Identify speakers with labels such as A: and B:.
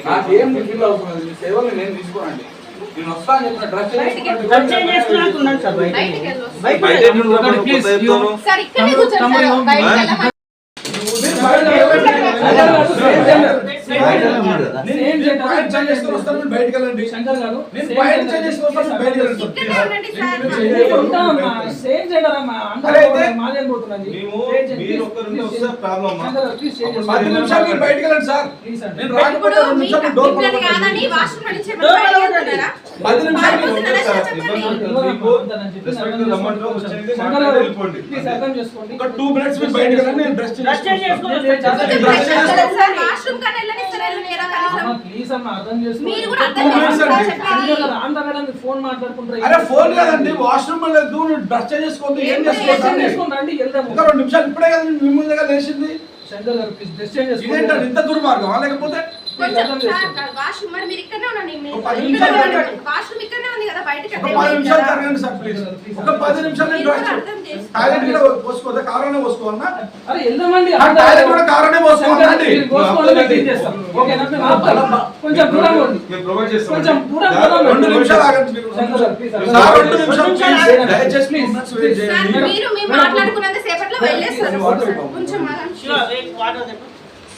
A: నాకేం ఫీల్ అవుతుంది మీ సేవలు నేను తీసుకోనండి. నేను వస్తా అని చెప్పిన డ్రెస్ బయటకు వెళ్ళండి శంకర్ గారు. బయటకు వెళ్ళండి సార్. నేను రాకపోతే 2 నిమిషాలు డోర్
B: కాదని వాష్రూమ్ నుంచి 10 నిమిషాలు
A: ఒక 2 మినిట్స్ మీరు బయటకు వెళ్ళండి. నేను డ్రెస్ చేసుకోండి.
B: వాష్రూమ్ కన్నా వెళ్ళనిస్తారా లేదా కనీసం
A: ప్లీజ్ అన్న అర్థం చేసుకోండి.
B: మీరు కూడా అర్థం చేసుకోండి.
A: ఆంధ్రవేళ ఫోన్ మాట్లాడుకుంటారు. అరే ఫోన్ లేదండి, వాష్రూమ్ లేదు. నువ్వు డ్రెస్ చేసుకోండి. ఏం చేసుకోండి. వెళ్దాం. ఒక 2 నిమిషాలు ఇప్పుడే కదా మీ దగ్గర లేచింది. శంకర్ గారు ప్లీజ్ డ్రెస్ చేంజ్ చేసుకోండి. ఇదేంటండి ఇంత దుర్మార్గం? లేకపోతే
B: వాష్రూమ్ మరి మీరు ఇక్కడనే ఉండండి. వాష్రూమ్ ఇక్కడనే ఉంది కదా, బయటకి
A: 10 నిమిషాలు జరగండి సార్ ప్లీజ్. ఒక 10 నిమిషాలు నేను డ్రెస్ టాయిలెట్ కూడా పోసుకోవద్దా? కారణమే పోసుకోవాలన్నా? అరే వెళ్దామండి. టాయిలెట్ కూడా కారణమే పోసుకోవాలండి. ఓకేనా? కొంచెం దూరం ఉండండి. నేను ప్రొవైడ్ చేస్తాను. కొంచెం దూరం 2 నిమిషాలు ఆగండి మీరు. సార్ 2 నిమిషాలు దయచేసి ప్లీజ్.
B: మీరు మాట్లాడుకున్నంత సేపట్లో వెళ్ళేస్తారు. కొంచెం